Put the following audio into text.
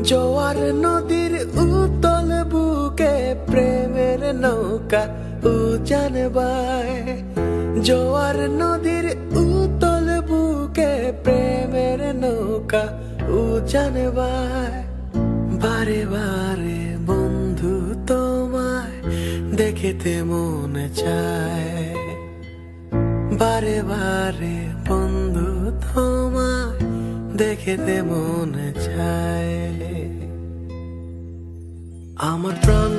জোয়ার নদীর উতল বুকে প্রেমের নৌকা উজান বায়। জোয়ার নদীর উতল বুকে প্রেমের নৌকা উজান বায়। বারে বারে বন্ধু তোমায় দেখিতে মনে চায়। বারে বারে বন্ধু তোমায় দেখিতে মনে চায়। আমার প্রাণ